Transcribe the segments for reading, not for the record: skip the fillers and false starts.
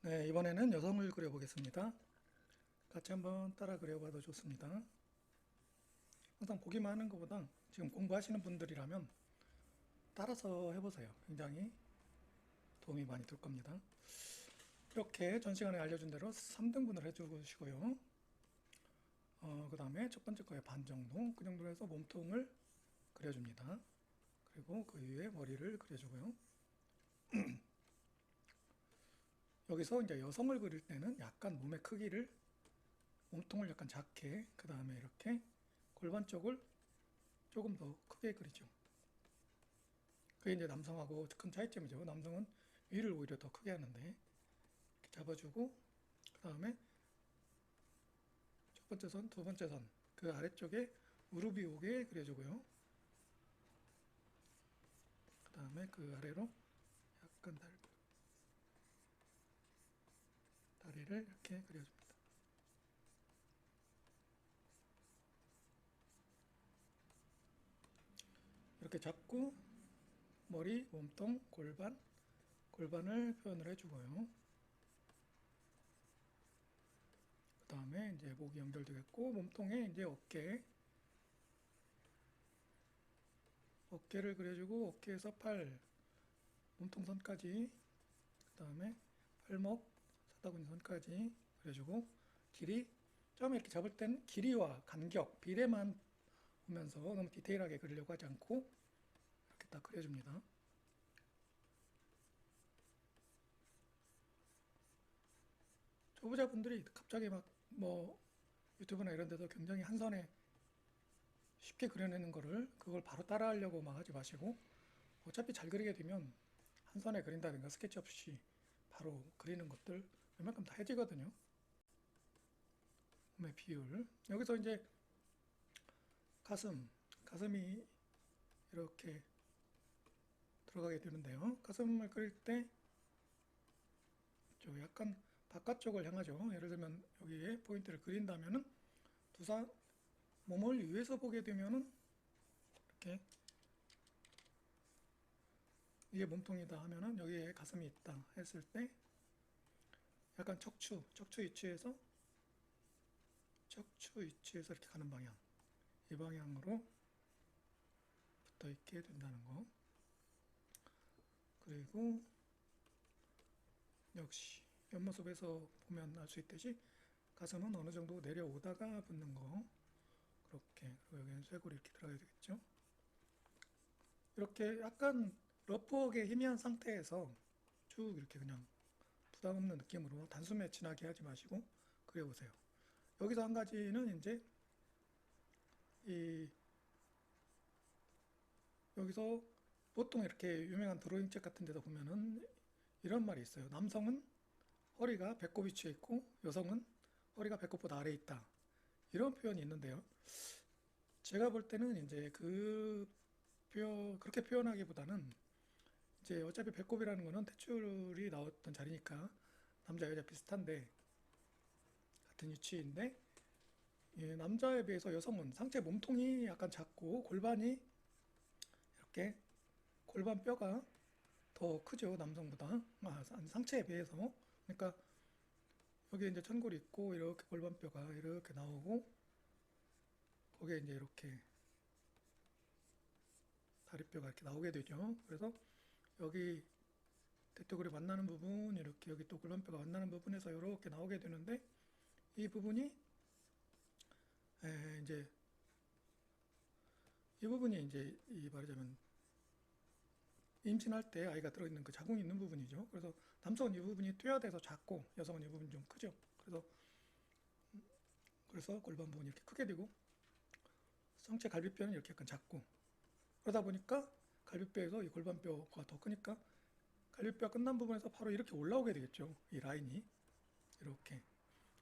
네, 이번에는 여성을 그려보겠습니다. 같이 한번 따라 그려봐도 좋습니다. 항상 보기만 하는 것보다 지금 공부하시는 분들이라면 따라서 해보세요. 굉장히 도움이 많이 될 겁니다. 이렇게 전 시간에 알려준 대로 3등분을 해주시고요. 그 다음에 첫 번째 거에 반 정도, 그 정도로 해서 몸통을 그려줍니다. 그리고 그 위에 머리를 그려주고요. 여기서 이제 여성을 그릴 때는 약간 몸의 크기를, 몸통을 약간 작게, 그 다음에 이렇게 골반 쪽을 조금 더 크게 그리죠. 그게 이제 남성하고 큰 차이점이죠. 남성은 위를 오히려 더 크게 하는데, 이렇게 잡아주고, 그 다음에 첫 번째 선, 두 번째 선, 그 아래쪽에 무릎이 오게 그려주고요. 그 다음에 그 아래로 약간 다리를 이렇게 그려줍니다. 이렇게 잡고 머리, 몸통, 골반을 표현을 해주고요. 그 다음에 이제 목이 연결되겠고, 몸통에 이제 어깨를 그려주고, 어깨에서 팔, 몸통선까지, 그 다음에 팔목, 사다구니 선까지 그려주고, 길이, 처음에 이렇게 잡을 땐 길이와 간격, 비례만 보면서 너무 디테일하게 그리려고 하지 않고, 이렇게 딱 그려줍니다. 초보자분들이 갑자기 막 뭐 유튜브나 이런 데서 굉장히 한 선에 쉽게 그려내는 거를 그걸 바로 따라하려고 막 하지 마시고, 어차피 잘 그리게 되면 한 선에 그린다든가 스케치 없이 바로 그리는 것들 웬만큼 다 해지거든요. 몸의 비율. 여기서 이제 가슴이 이렇게 들어가게 되는데요. 가슴을 그릴 때 약간 바깥쪽을 향하죠. 예를 들면 여기에 포인트를 그린다면은 두상 몸을 위에서 보게 되면은 이렇게 이게 몸통이다 하면은 여기에 가슴이 있다 했을 때 약간 척추 위치에서 이렇게 가는 방향, 이 방향으로 붙어 있게 된다는 거. 그리고 역시 옆모습에서 보면 알 수 있듯이 가슴은 어느 정도 내려오다가 붙는 거. 그렇게. 그리고 여기는 쇄골이 이렇게 들어가야 되겠죠. 이렇게 약간 러프하게 희미한 상태에서 쭉 이렇게 그냥 부담 없는 느낌으로 단숨에 진하게 하지 마시고 그려보세요. 여기서 한 가지는 이제 이 여기서 보통 이렇게 유명한 드로잉 책 같은 데서 보면은 이런 말이 있어요. 남성은 허리가 배꼽 위치에 있고 여성은 허리가 배꼽보다 아래에 있다. 이런 표현이 있는데요. 제가 볼 때는 이제 그렇게 표현하기보다는 이제 어차피 배꼽이라는 거는 탯줄이 나왔던 자리니까 남자 여자 비슷한데 같은 위치인데, 예, 남자에 비해서 여성은 상체 몸통이 약간 작고 골반이 이렇게 골반 뼈가 더 크죠, 남성보다. 상체에 비해서. 그러니까 여기 이제 천골이 있고 이렇게 골반뼈가 이렇게 나오고 거기에 이제 이렇게 다리뼈가 이렇게 나오게 되죠. 그래서 여기 대퇴골이 만나는 부분, 이렇게 여기 또 골반뼈가 만나는 부분에서 이렇게 나오게 되는데, 이 부분이 이제 이 부분이 이제 이 말하자면 임신할 때 아이가 들어있는 그 자궁이 있는 부분이죠. 그래서 남성은 이 부분이 퇴화돼서 작고 여성은 이 부분이 좀 크죠. 그래서 골반 부분이 이렇게 크게 되고 상체 갈비뼈는 이렇게 약간 작고, 그러다 보니까 갈비뼈에서 이 골반뼈가 더 크니까 갈비뼈 끝난 부분에서 바로 이렇게 올라오게 되겠죠. 이 라인이 이렇게.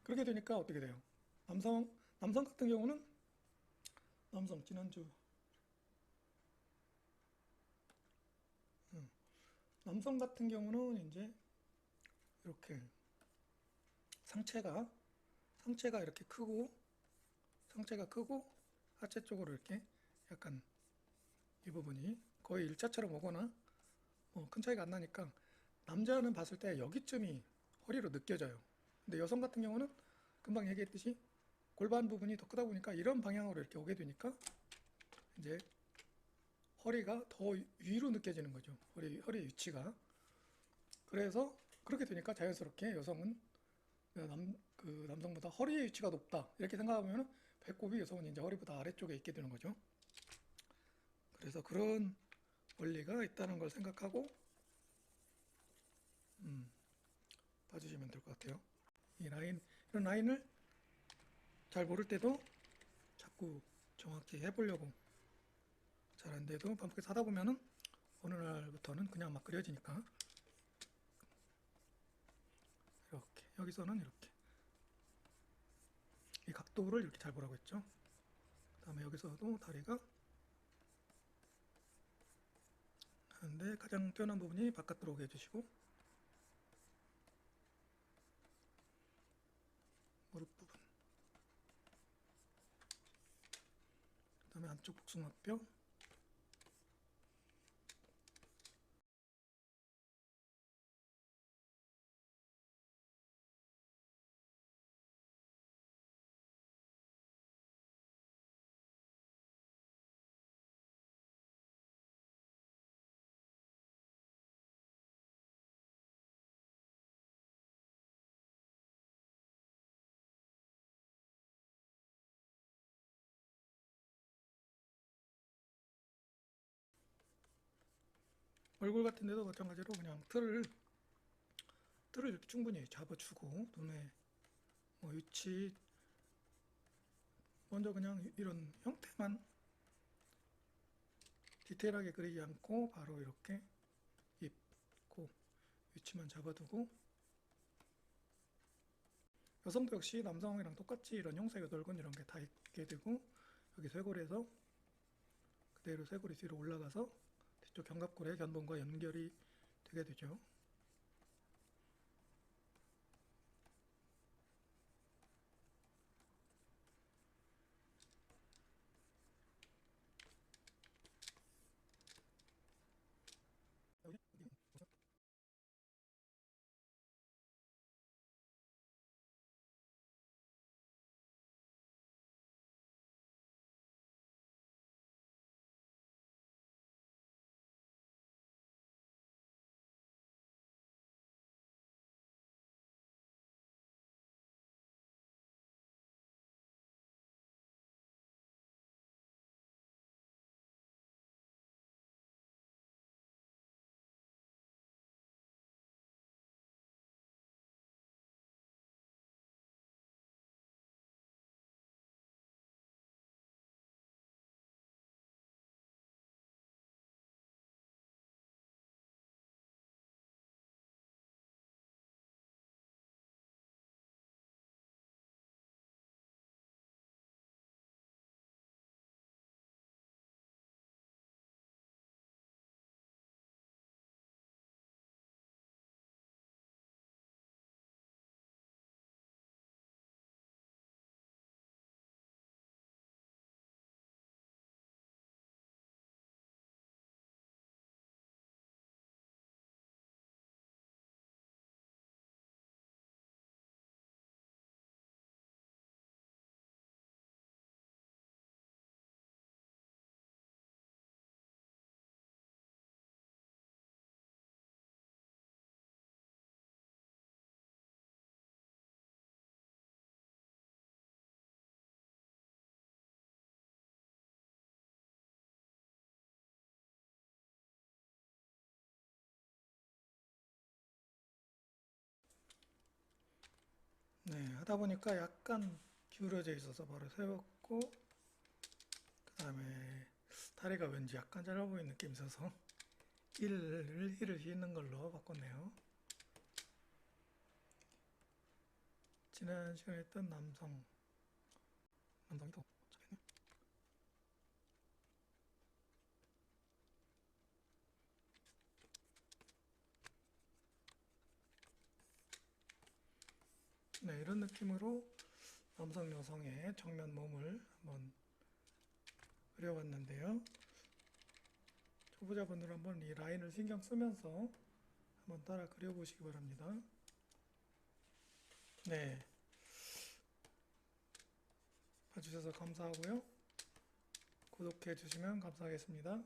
그렇게 되니까 어떻게 돼요? 남성 같은 경우는 지난주 남성 같은 경우는 이제 이렇게 상체가 이렇게 크고 상체가 크고 하체 쪽으로 이렇게 약간 이 부분이 거의 일자처럼 오거나 큰 차이가 안 나니까 남자는 봤을 때 여기쯤이 허리로 느껴져요. 근데 여성 같은 경우는 금방 얘기했듯이 골반 부분이 더 크다 보니까 이런 방향으로 이렇게 오게 되니까 이제 허리가 더 위로 느껴지는 거죠. 허리의 위치가. 그래서 그렇게 되니까 자연스럽게 여성은 그 남성보다 허리의 위치가 높다. 이렇게 생각하면 배꼽이 여성은 이제 허리보다 아래쪽에 있게 되는 거죠. 그래서 그런 원리가 있다는 걸 생각하고 봐주시면 될 것 같아요. 이런 라인을 잘 모를 때도 자꾸 정확히 해보려고 잘 안 돼도 반복해서 하다 보면은 어느 날부터는 그냥 막 그려지니까 이렇게 여기서는 이렇게 이 각도를 이렇게 잘 보라고 했죠. 그 다음에 여기서도 다리가 하는데 가장 뛰어난 부분이 바깥 들어오게 해주시고 무릎 부분 그 다음에 안쪽 복숭아뼈 얼굴 같은 데도 마찬가지로 그냥 틀을 이렇게 충분히 잡아주고 눈에 뭐 위치 먼저 그냥 이런 형태만 디테일하게 그리지 않고 바로 이렇게 입, 코 위치만 잡아두고 여성도 역시 남성이랑 똑같이 이런 형사 여덟근 이런 게 다 있게 되고 여기 쇄골에서 그대로 쇄골이 뒤로 올라가서 뒤쪽 견갑골의 견본과 연결이 되게 되죠. 네, 하다 보니까 약간 기울어져 있어서 바로 세웠고 그 다음에 다리가 왠지 약간 짧아 보이는 느낌이 있어서 힐을 싣는 걸로 바꿨네요. 지난 시간에 했던 남성이 더 잡혔네. 네, 이런 느낌으로 남성 여성의 정면 몸을 한번 그려봤는데요. 초보자분들 한번 이 라인을 신경 쓰면서 한번 따라 그려보시기 바랍니다. 네, 봐주셔서 감사하고요. 구독해 주시면 감사하겠습니다.